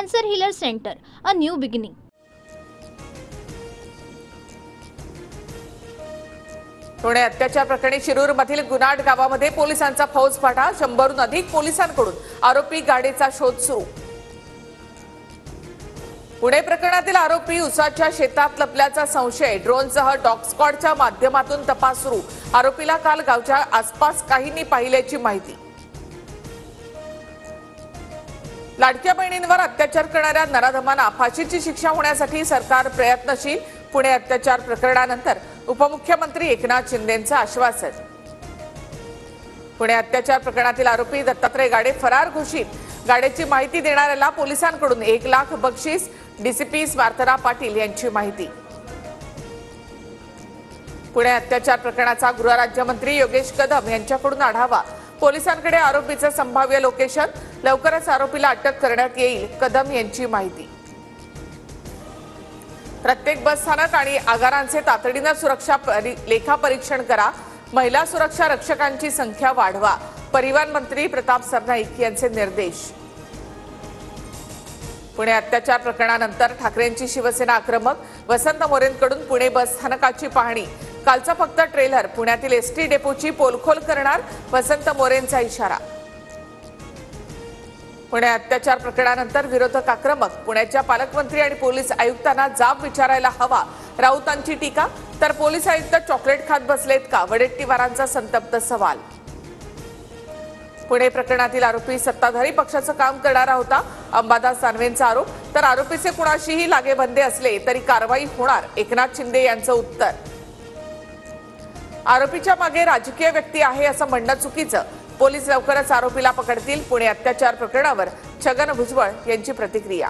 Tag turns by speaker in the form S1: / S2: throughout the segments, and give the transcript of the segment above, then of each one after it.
S1: Cancer Healer Center, a new beginning.
S2: Pune अत्याचार प्रकरणी शिरूरमधील गुनाड गावामध्ये पोलिसांचा फौजफाटा, 100हून अधिक पोलिसांकडून आरोपी गाडीचा शोध सुरू। पुणे प्रकरणातील आरोपी उसाच्या शेतात लपल्याचा संशय, ड्रोनसह डॉग स्क्वॉडच्या माध्यमातून तपास सुरू। आरोपीला काल गावच्या आसपास काहींनी पाहिल्याची माहिती। लाडक्या बहिणींवर अत्याचार करणाऱ्या नराधमांना फाशीची शिक्षा होण्यासाठी सरकार प्रयत्नशील। पुणे अत्याचार प्रकरणानंतर उपमुख्यमंत्री एकनाथ शिंदेंचं आश्वासन। पुणे अत्याचार प्रकरणातील आरोपी दत्तात्रय गाडे फरार घोषित। गाडेची माहिती देणाऱ्याला पोलिसांकडून 1 लाख बक्षीस। डीसीपी स्वार्थना पाटील यांची माहिती। पुणे अत्याचार प्रकरणाचा गृहराज्यमंत्री योगेश कदम यांच्याकडून आढावा। पोलिसांकडे आरोपीचं संभाव्य लोकेशन, लवकरच आरोपीला अटक करण्यात येईल, कदम यांची माहिती। प्रत्येक बस स्थानक आणि आगारांचे तातडीने सुरक्षा लेखापरीक्षण करा। महिला सुरक्षा रक्षकांची संख्या वाढवा। परिवहन मंत्री प्रताप सरनाईक यांचे निर्देश। पुणे अत्याचार प्रकरणानंतर ठाकरेंची शिवसेना आक्रमक, वसंत मोरेंकडून पुणे बस स्थानकाची पाहणी। कालचा फक्त ट्रेलर, पुण्यातील एसटी डेपोची पोलखोल करणार, वसंत मोरेंचा इशारा। पुणे अत्याचार प्रकरणानंतर विरोधक आक्रमक, पुण्याच्या पालकमंत्री आणि पोलीस आयुक्तांना जाब विचारायला हवा, राऊतांची टीका। तर पोलीस आयुक्त चॉकलेट खात बसलेत का, वडेट्टीवारांचा संतप्त सवाल। पुणे प्रकरणातील आरोपी सत्ताधारी पक्षाचं काम करणारा होता, अंबादास दानवेंचा आरोप। तर आरोपीचे कुणाशीही लागेबंधे असले तरी कारवाई होणार, एकनाथ शिंदे यांचं उत्तर। आरोपीच्या मागे राजकीय व्यक्ती आहे असं म्हणणं चुकीचं, पोलीस लवकरच आरोपीला पकडतील। पुणे अत्याचार प्रकरणावर छगन भुजबळ यांची प्रतिक्रिया।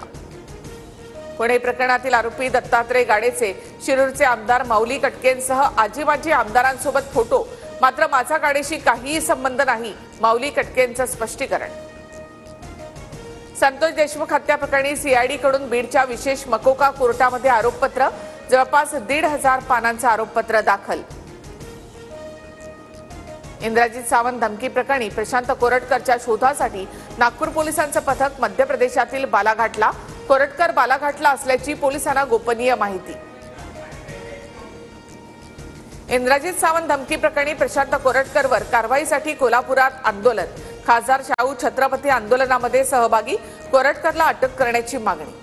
S2: पुणे प्रकरणातील आरोपी दत्तात्रय गाडेचे शिरूरचे आमदार माऊली कटकेंसह आजी-माजी आमदारांसोबत फोटो, मात्र माझा गाडेशी काहीही संबंध नाही, माऊली कटकेंचं स्पष्टीकरण। संतोष देशमुख हत्या प्रकरणी सीआयडीकडून बीडच्या विशेष मकोका कोर्टामध्ये आरोपपत्र, जवळपास 1,500 पानांचं आरोपपत्र दाखल। इंद्रजित सावंत धमकी प्रकरणी प्रशांत कोरटकरच्या शोधासाठी नागपूर पोलिसांचं पथक मध्य प्रदेशातील बालाघाटला। कोरटकर बालाघाटला असल्याची पोलिसांना गोपनीय माहिती। इंद्रजित सावंत धमकी प्रकरणी प्रशांत कोरटकरवर कारवाईसाठी कोल्हापुरात आंदोलन, खासदार शाहू छत्रपती आंदोलनामध्ये सहभागी, कोरटकरला अटक करण्याची मागणी।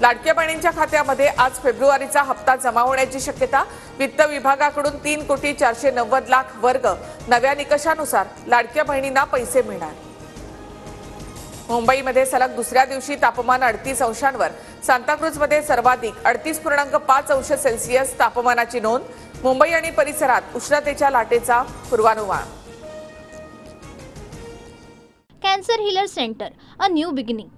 S2: लाडक्या बहिणींच्या खात्यामध्ये आज फेब्रुवारीचा हप्ता जमा होण्याची शक्यता, वित्त विभागाकडून 3,490,00,000 वर्ग। नव्या निकषानुसार लाडक्या बहिणींना पैसे मिळणार। मुंबईमध्ये सलग दुसऱ्या दिवशी तापमान 38 अंशांवर, सांताक्रूजमध्ये सर्वाधिक 38.5 अंश सेल्सिअस तापमानाची नोंद। मुंबई आणि परिसरात उष्णतेच्या लाटेचा पूर्वानुमान।
S1: Cancer Healer Center, a new beginning.